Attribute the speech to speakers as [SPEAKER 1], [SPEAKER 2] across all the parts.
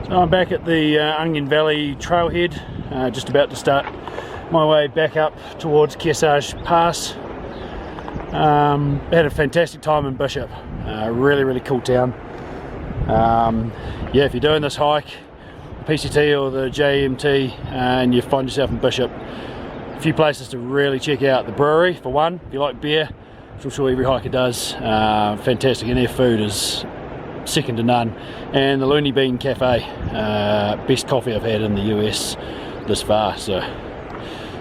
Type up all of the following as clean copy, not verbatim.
[SPEAKER 1] So I'm back at the Onion Valley trailhead, just about to start my way back up towards Kyocera Pass. Had a fantastic time in Bishop, really cool town. Yeah, if you're doing this hike, the PCT or the JMT, and you find yourself in Bishop, a few places to really check out. The brewery, for one, if you like beer, which I'm sure every hiker does. Fantastic, and their food is second to none. And the Looney Bean Cafe, best coffee I've had in the US this far. So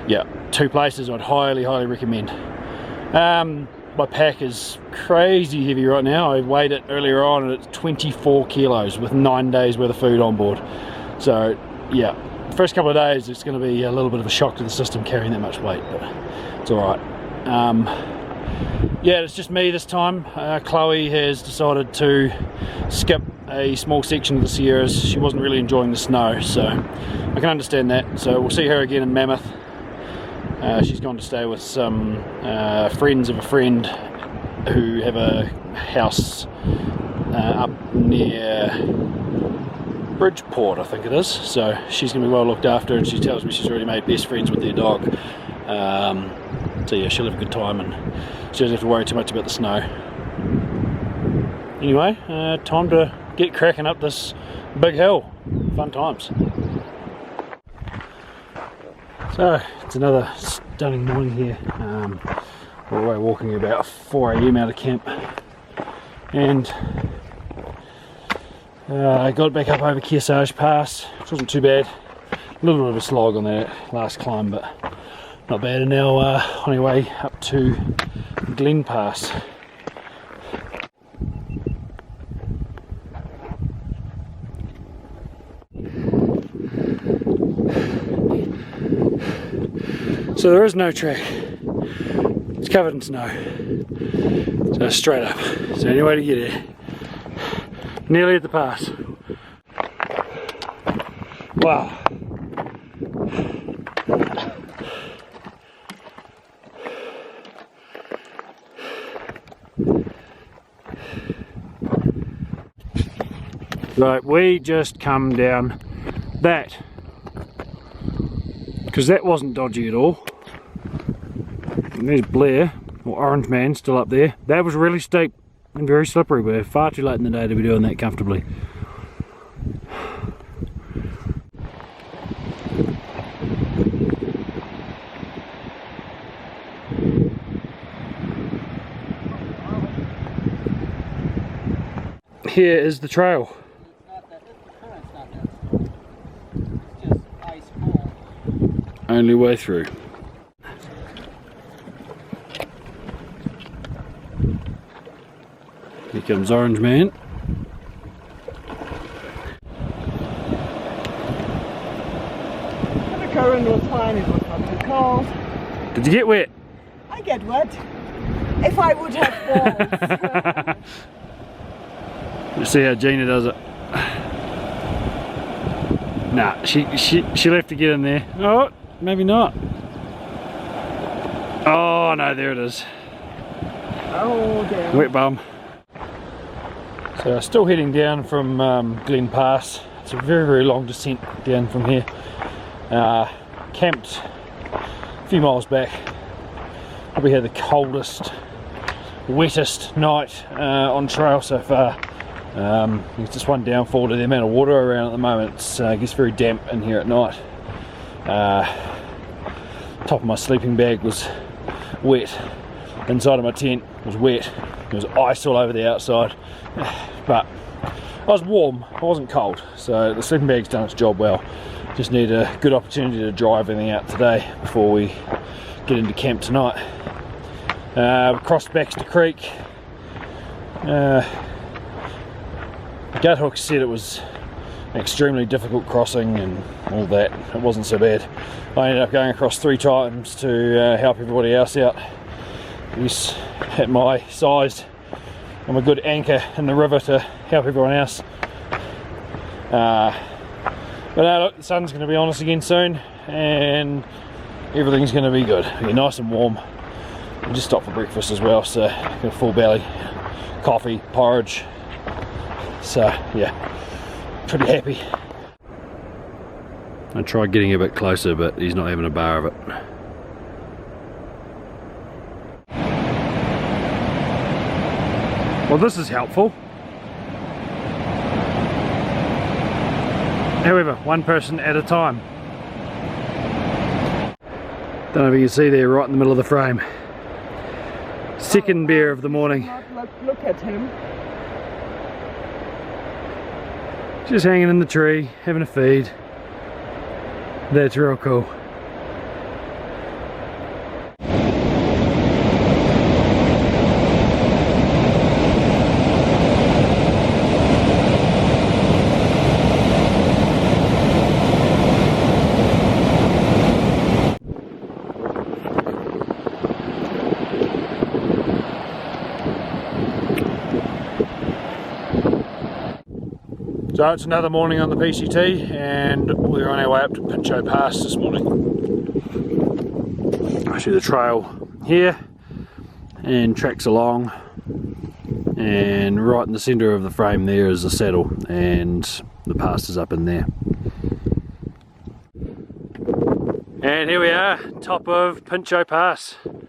[SPEAKER 1] yeah, two places I'd highly recommend. My pack is crazy heavy right now. I weighed it earlier on and it's 24 kilos with 9 days worth of food on board. So yeah, first couple of days it's going to be a little bit of a shock to the system carrying that much weight, but it's alright. Yeah, it's just me this time. Chloe has decided to skip a small section of the Sierras. She wasn't really enjoying the snow, so I can understand that. So we'll see her again in Mammoth. She's gone to stay with some friends of a friend who have a house up near Bridgeport, I think it is. So she's going to be well looked after, and she tells me she's already made best friends with their dog. So yeah, she'll have a good time and she doesn't have to worry too much about the snow. Anyway, time to get cracking up this big hill. Fun times. So it's another stunning morning here. We're walking about 4 AM out of camp, and I got back up over Kyocera Pass, which wasn't too bad. A little bit of a slog on that last climb, but not bad. And now on our way up to Muir Pass. So there is no track, it's covered in snow, so straight up. So any way to get here. Nearly at the pass. Wow. Right, we just come down that, because that wasn't dodgy at all. And there's Blair, or Orange Man, still up there. That was really steep and very slippery. We're far too late in the day to be doing that comfortably. Here is the trail. Only way through. Here comes Orange Man.
[SPEAKER 2] The current was fine, it was not too cold.
[SPEAKER 1] Did you get wet?
[SPEAKER 2] I get wet. If I would have balls.
[SPEAKER 1] Let's see how Gina does it. Nah, she left to get in there. Oh, maybe not. Oh no, there it is.
[SPEAKER 2] Oh damn.
[SPEAKER 1] Wet bum. So still heading down from Muir Pass. It's a very long descent down from here. Camped a few miles back. Probably had the coldest, wettest night on trail so far. It's just one downfall to the amount of water around at the moment. It gets very damp in here at night. Top of my sleeping bag was wet. Inside of my tent was wet. There was ice all over the outside. But I was warm, I wasn't cold. So the sleeping bag's done its job well. Just need a good opportunity to dry everything out today before we get into camp tonight. We crossed Baxter Creek. Gut Hook said it was an extremely difficult crossing and all that. It wasn't so bad. I ended up going across 3 times to help everybody else out. Yes, at my size, I'm a good anchor in the river to help everyone else. But now look, the sun's going to be on us again soon and everything's going to be good. It'll be nice and warm. We just stopped for breakfast as well, so got a full belly, coffee, porridge. So yeah, pretty happy. I tried getting a bit closer, but he's not having a bar of it. Well, this is helpful. However, one person at a time. Don't know if you can see there, right in the middle of the frame. Second beer of the morning.
[SPEAKER 2] Look at him.
[SPEAKER 1] Just hanging in the tree, having a feed. That's real cool. So it's another morning on the PCT, and we're on our way up to Pinchot Pass this morning. I see the trail here and tracks along, and right in the centre of the frame there is the saddle, and the pass is up in there. And here we are, top of Pinchot Pass, and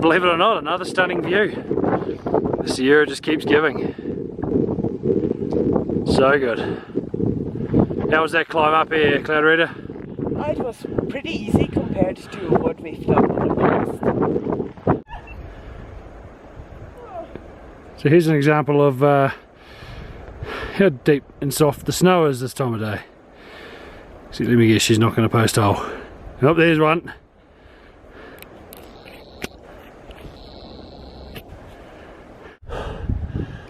[SPEAKER 1] believe it or not, another stunning view. The Sierra just keeps giving. So good. How was that climb up here, Cloud Reader?
[SPEAKER 2] It was pretty easy compared to what we've done in the past.
[SPEAKER 1] So here's an example of how deep and soft the snow is this time of day. See, let me guess, she's not going to post hole. Oh, there's one.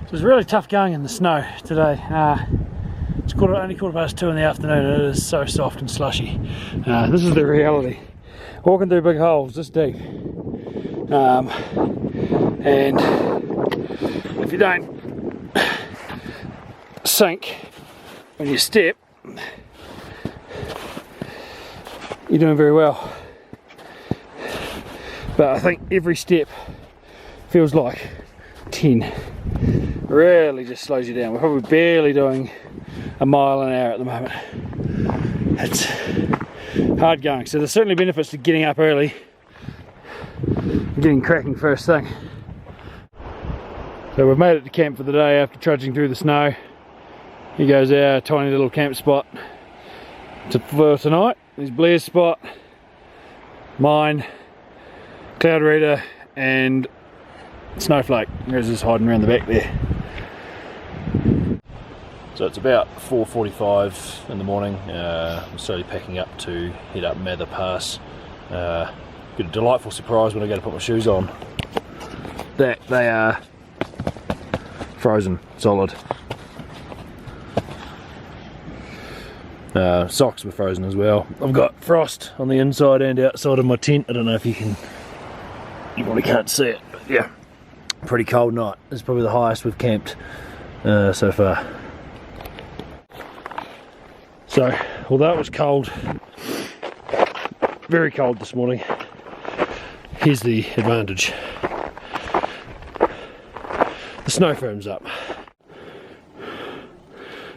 [SPEAKER 1] So it's really tough going in the snow today. It's only 2:15 in the afternoon, and it is so soft and slushy. This is the reality. Walking through big holes this deep, and if you don't sink when you step, you're doing very well. But I think every step feels like 10. Really just slows you down. We're probably barely doing a mile an hour at the moment. It's hard going. So there's certainly benefits to getting up early, getting cracking first thing. So we've made it to camp for the day after trudging through the snow. Here goes our tiny little camp spot for tonight. There's Blair's spot, mine, Cloud Reader, and Snowflake. There's just hiding around the back there. So it's about 4:45 in the morning. I'm slowly packing up to head up Muir Pass. Get a delightful surprise when I go to put my shoes on. That they are frozen solid. Socks were frozen as well. I've got frost on the inside and outside of my tent. I don't know if you probably can't see it, but yeah, pretty cold night. It's probably the highest we've camped so far. So, although it was cold, very cold this morning, here's the advantage. The snow firms up.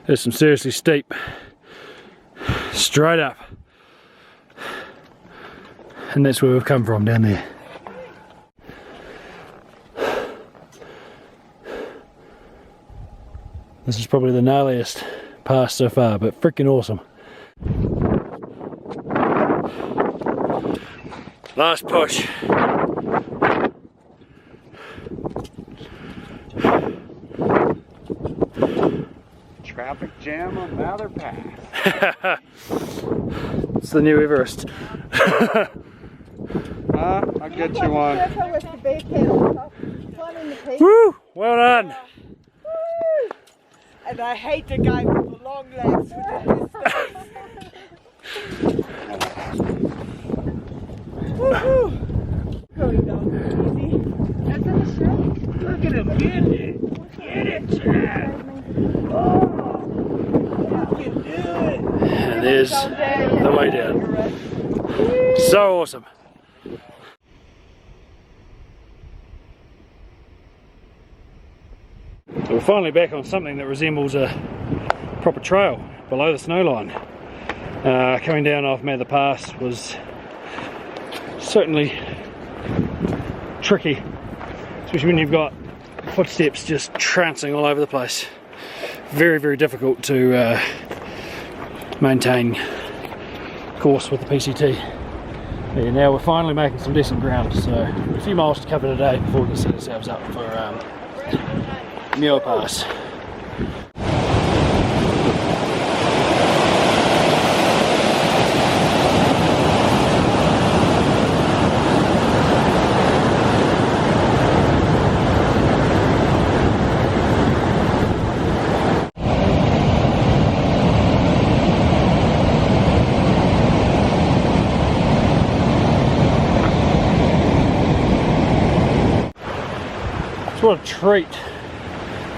[SPEAKER 1] There's some seriously steep, straight up, and that's where we've come from, down there. This is probably the gnarliest pass so far, but freaking awesome. Last push.
[SPEAKER 3] Traffic jam on Muir Pass.
[SPEAKER 1] It's the new Everest.
[SPEAKER 3] I'll get you one.
[SPEAKER 1] Woo! Well done.
[SPEAKER 2] And I hate the guy with the long legs who did this. Woohoo! Going down easy. That's in the shade. Look at him, get it! Get it, Chad! Oh! You can do it!
[SPEAKER 1] And there's the way down. So awesome. So we're finally back on something that resembles a proper trail below the snow line. Coming down off Muir Pass was certainly tricky, especially when you've got footsteps just trouncing all over the place. Very, very difficult to maintain course with the PCT. Yeah, now we're finally making some decent ground, so a few miles to cover today before we can set ourselves up for Muir Pass. What a treat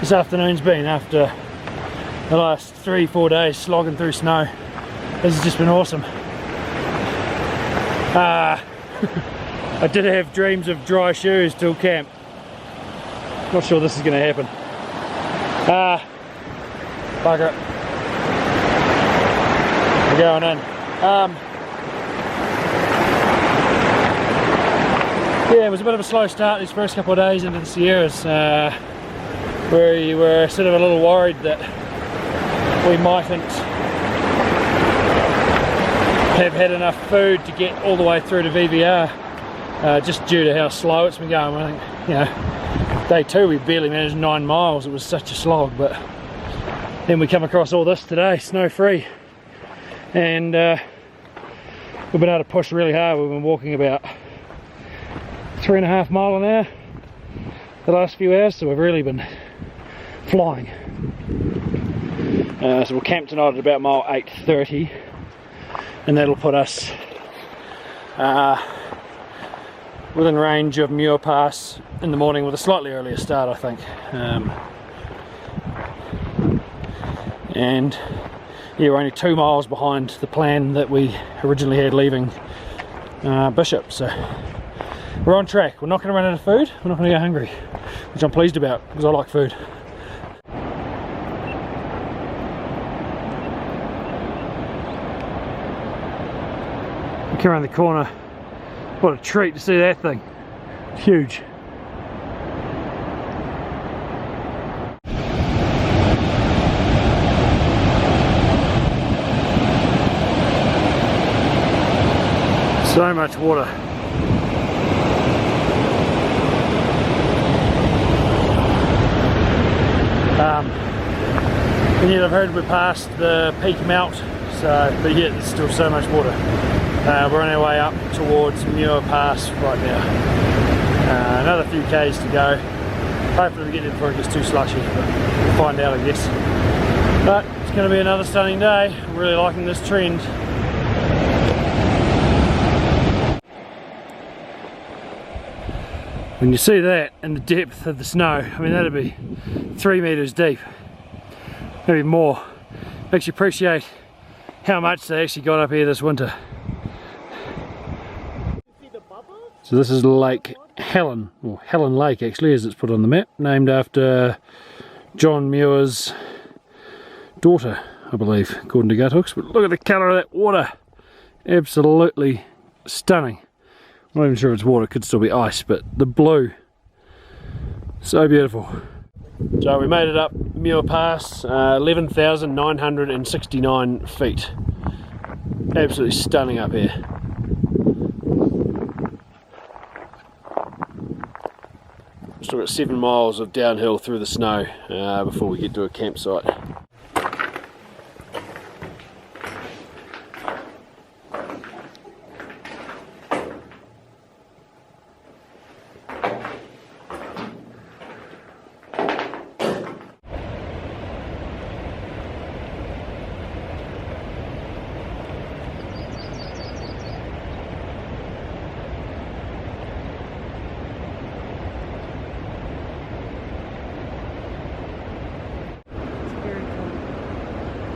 [SPEAKER 1] this afternoon's been after the last 3-4 days slogging through snow. This has just been awesome. I did have dreams of dry shoes till camp. Not sure this is going to happen. Bugger it. We're going in. Yeah, it was a bit of a slow start these first couple of days into the Sierras, where you were sort of a little worried that we mightn't have had enough food to get all the way through to VVR, just due to how slow it's been going. I think, you know, day 2 we barely managed 9 miles, it was such a slog, but then we come across all this today, snow free, and we've been able to push really hard. We've been walking about 3.5 miles an hour the last few hours, so we've really been flying. So we'll camp tonight at about mile 8:30, and that'll put us within range of Muir Pass in the morning with a slightly earlier start, I think. And yeah, we're only 2 miles behind the plan that we originally had leaving Bishop, so we're on track. We're not going to run out of food, we're not going to go hungry, which I'm pleased about because I like food. Look around the corner, what a treat to see that thing, huge. So much water. And yet I've heard we're past the peak melt, so, but yet there's still so much water. We're on our way up towards Muir Pass right now. Another few k's to go. Hopefully we get in before it gets too slushy, but we'll find out, I guess. But it's going to be another stunning day. I'm really liking this trend. When you see that and the depth of the snow, I mean that'd be 3 meters deep, maybe more. Makes you appreciate how much they actually got up here this winter. So this is Lake Helen, or Helen Lake actually, as it's put on the map, named after John Muir's daughter, I believe, according to Guthooks. But look at the colour of that water, absolutely stunning. I'm not even sure it's water, it could still be ice, but the blue, so beautiful. So we made it up Muir Pass, 11,969 feet. Absolutely stunning up here. Still got 7 miles of downhill through the snow before we get to a campsite.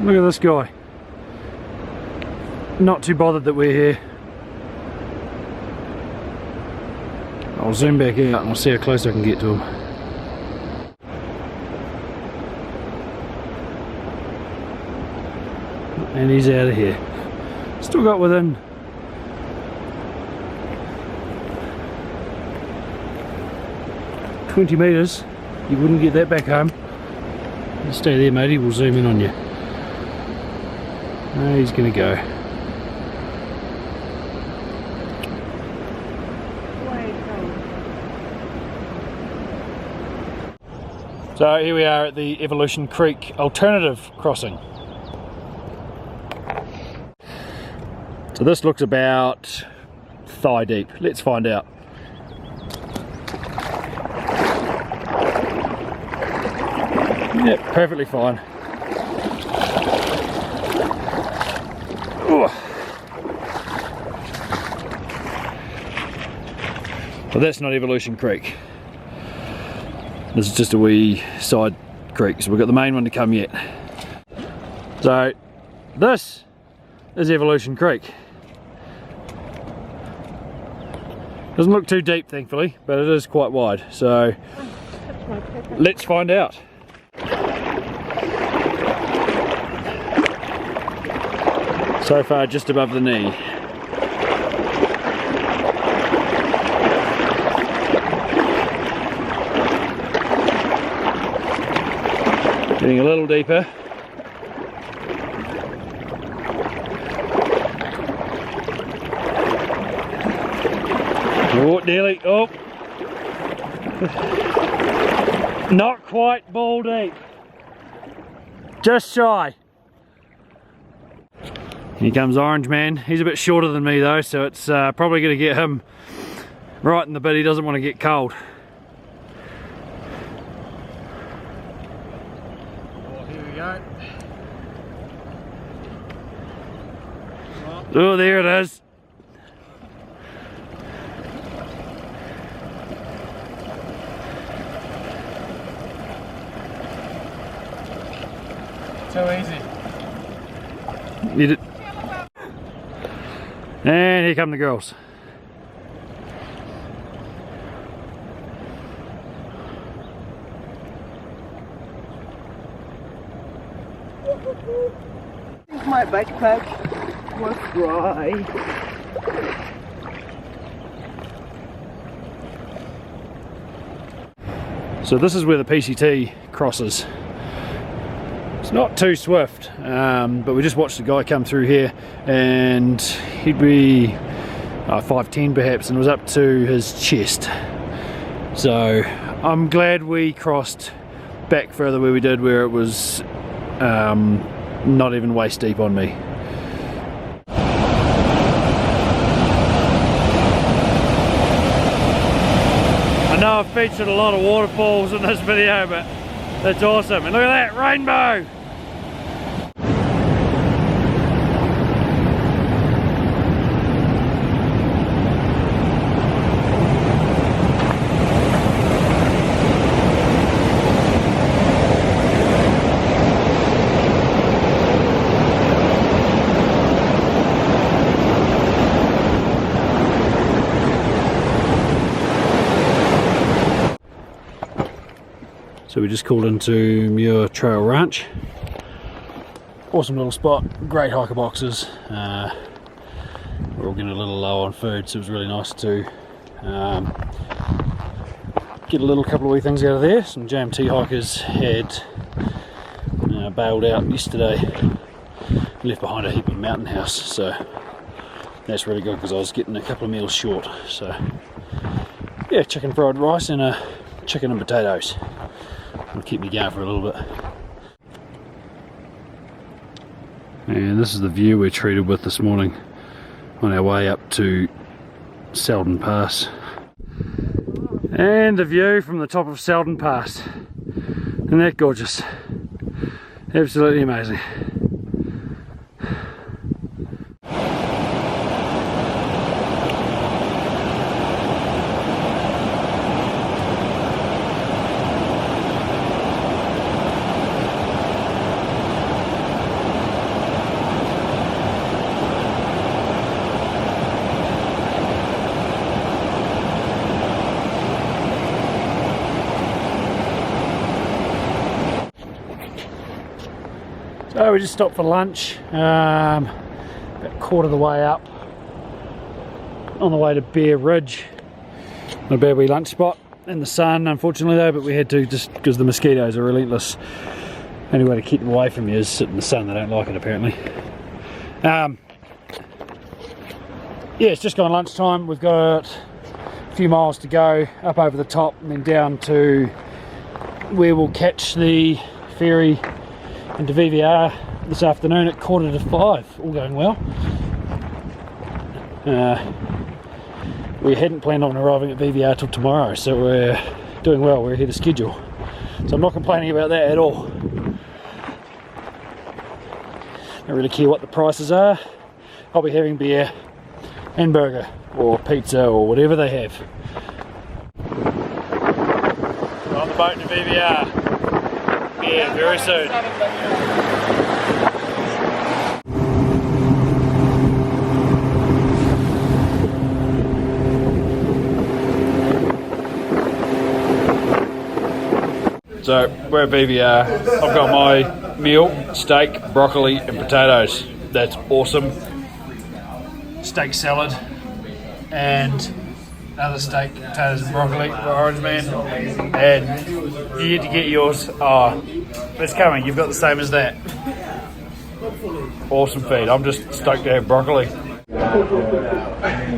[SPEAKER 1] Look at this guy. Not too bothered that we're here. I'll zoom back out and we'll see how close I can get to him. and he's out of here. Still got within 20 metres. You wouldn't get that back home. You stay there, matey, we'll zoom in on you. No, he's gonna go. So here we are at the Evolution Creek alternative crossing. So this looks about thigh deep. Let's find out. Yep, perfectly fine. Ooh. But that's not Evolution Creek. This is just a wee side creek, so we've got the main one to come yet. So this is Evolution Creek. Doesn't look too deep, thankfully, but it is quite wide, so let's find out. So far just above the knee. Getting a little deeper. Oh, nearly, oh. Not quite ball deep. Just shy. Here comes Orange Man. He's a bit shorter than me though, so it's probably going to get him right in the bit. He doesn't want to get cold. Oh, here we go. Oh, there it is.
[SPEAKER 2] So easy.
[SPEAKER 1] You did. And here come the girls.
[SPEAKER 2] My backpack was dry.
[SPEAKER 1] So this is where the PCT crosses. It's not too swift, but we just watched the guy come through here and he'd be 5'10" perhaps, and it was up to his chest. So I'm glad we crossed back further where we did, where it was not even waist deep on me. I know I've featured a lot of waterfalls in this video, but that's awesome. And look at that rainbow! So we just called into Muir Trail Ranch. Awesome little spot, great hiker boxes. We're all getting a little low on food, so it was really nice to get a little couple of wee things out of there. Some JMT hikers had bailed out yesterday, left behind a heap of mountain house, so that's really good because I was getting a couple of meals short. So yeah, chicken fried rice and a chicken and potatoes. It'll keep me going for a little bit. And this is the view we're treated with this morning on our way up to Selden Pass. And the view from the top of Selden Pass. Isn't that gorgeous? Absolutely amazing. So we just stopped for lunch, about a quarter of the way up, on the way to Bear Ridge. Not a bad wee lunch spot in the sun, unfortunately though, but we had to just because the mosquitoes are relentless. Only way to keep them away from you is sit in the sun. They don't like it apparently. Yeah, it's just gone lunchtime. We've got a few miles to go up over the top and then down to where we'll catch the ferry into VVR this afternoon at 4:45, all going well. We hadn't planned on arriving at VVR till tomorrow, so we're doing well, we're ahead of schedule. So I'm not complaining about that at all. Don't really care what the prices are. I'll be having beer and burger or pizza or whatever they have. We're on the boat to VVR. Yeah, very soon. So we're at BVR. I've got my meal, steak, broccoli and potatoes. That's awesome. Steak salad and another steak, potatoes and broccoli for Orange Man. And you get to get yours. Oh, it's coming. You've got the same as that. Awesome feed. I'm just stoked to have broccoli.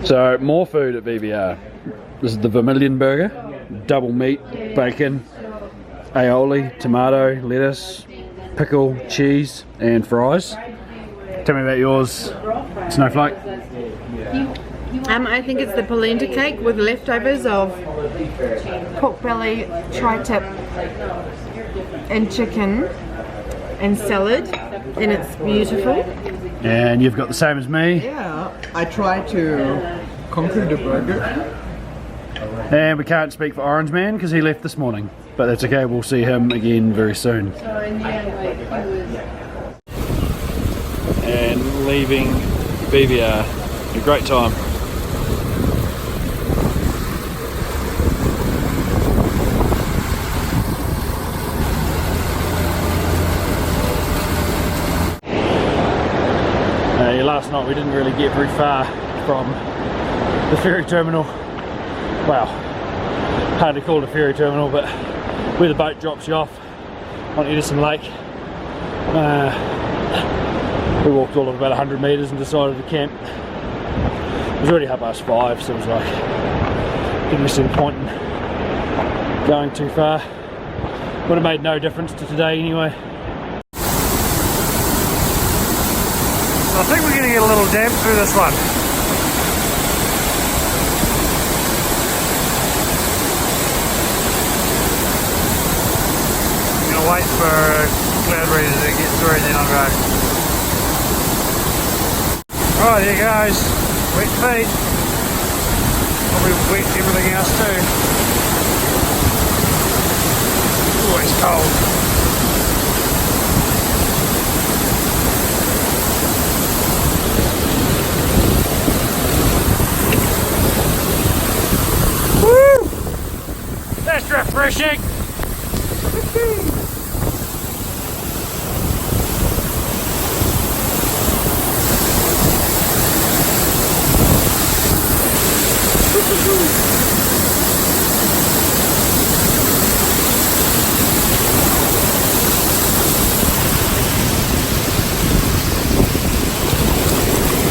[SPEAKER 1] So more food at BVR. This is the Vermilion Burger. Double meat, bacon, aioli, tomato, lettuce, pickle, cheese and fries. Tell me about yours, Snowflake.
[SPEAKER 4] I think it's the polenta cake with leftovers of pork belly, tri-tip and chicken and salad, and it's beautiful.
[SPEAKER 1] And you've got the same as me.
[SPEAKER 2] Yeah, I tried to conquer the burger.
[SPEAKER 1] And we can't speak for Orange Man because he left this morning, but that's okay, we'll see him again very soon. And leaving BVR, a great time. Last night we didn't really get very far from the ferry terminal. Well, hard to call it a ferry terminal, but where the boat drops you off on Edison Lake. We walked all of about 100 metres and decided to camp. It was already 5:30, so it was like, didn't see the point in going too far. Would have made no difference to today anyway. I think we're going to get a little damp through this one. I'm going to wait for cloud reader to get through and then I'll go. Alright, there goes. Wet feet. Probably wet everything else too. Oh, it's cold. That's refreshing!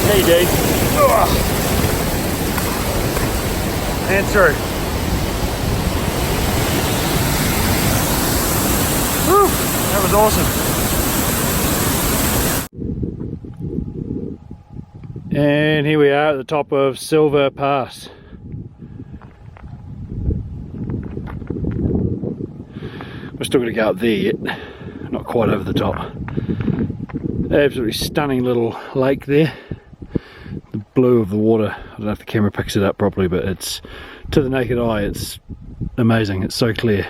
[SPEAKER 1] Hey, Dave. And through. Whew, that was awesome. And here we are at the top of Muir Pass. We're still going to go up there yet, not quite over the top. Absolutely stunning little lake there. The blue of the water, I don't know if the camera picks it up properly, but it's, to the naked eye, it's amazing, it's so clear.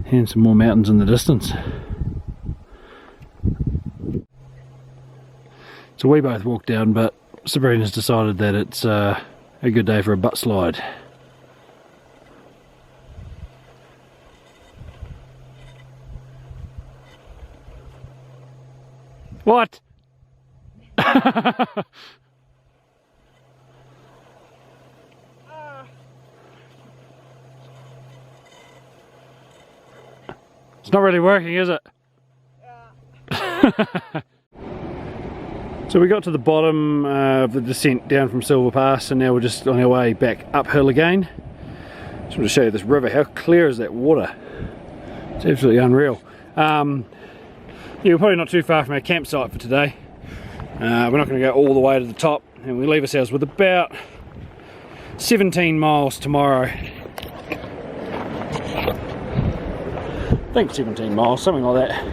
[SPEAKER 1] And some more mountains in the distance. So we both walked down, but Sabrina's decided that it's a good day for a butt slide. What? It's not really working, is it? So we got to the bottom of the descent down from Silver Pass, and now we're just on our way back uphill again. Just want to show you this river. How clear is that water? It's absolutely unreal. Yeah, we're probably not too far from our campsite for today. We're not going to go all the way to the top, and we leave ourselves with about 17 miles tomorrow. I think 17 miles, something like that.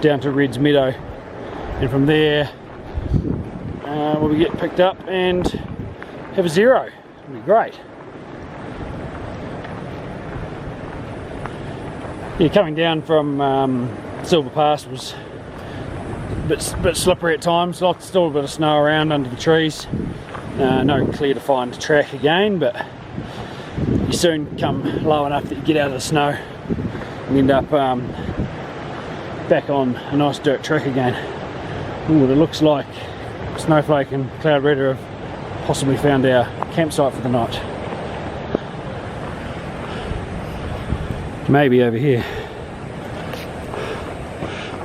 [SPEAKER 1] Down to Red's Meadow, and from there we'll get picked up and have a zero. It'll be great. Yeah, coming down from Silver Pass was a bit slippery at times. Still a bit of snow around under the trees. No clear defined track again, but you soon come low enough that you get out of the snow and end up back on a nice dirt track again. Ooh, it looks like Snowflake and Cloud Redder have possibly found our campsite for the night. Maybe over here.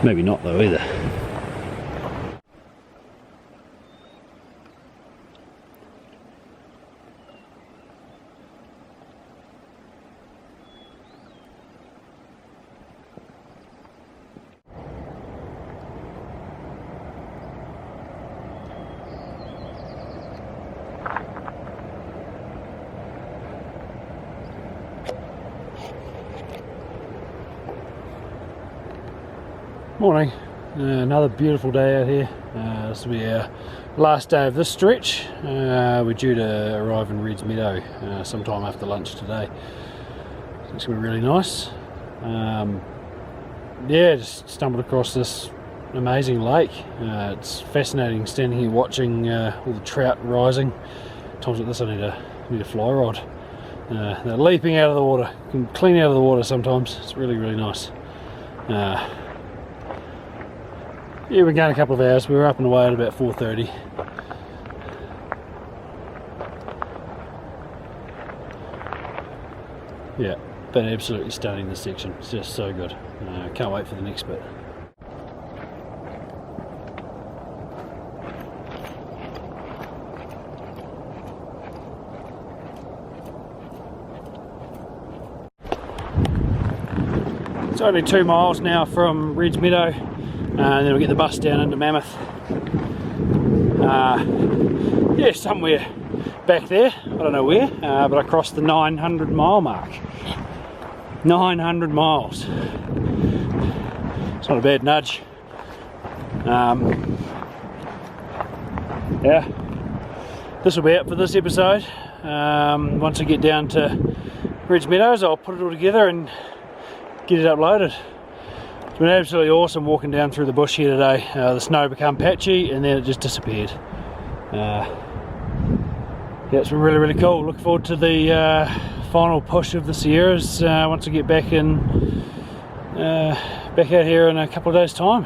[SPEAKER 1] Maybe not though either. Morning. Another beautiful day out here. This will be our last day of this stretch. We're due to arrive in Red's Meadow sometime after lunch today. So it's going to be really nice. Yeah, just stumbled across this amazing lake. It's fascinating standing here watching all the trout rising. Times like this I need a fly rod. They're leaping out of the water. You can clean out of the water sometimes. It's really, really nice. Yeah, we're going a couple of hours. We were up and away at about 4:30. Yeah, but absolutely stunning, this section. It's just so good. Can't wait for the next bit. It's only 2 miles now from Red's Meadow. And then we'll get the bus down into Mammoth. Yeah, somewhere back there, I don't know where, but I crossed the 900 mile mark. 900 miles. It's not a bad nudge. Yeah, this will be it for this episode. Once I get down to Red's Meadows, I'll put it all together and get it uploaded. It's been absolutely awesome walking down through the bush here today. The snow became patchy and then it just disappeared. Yeah, it's been really, really cool. Look forward to the final push of the Sierras once I get back out here in a couple of days' time.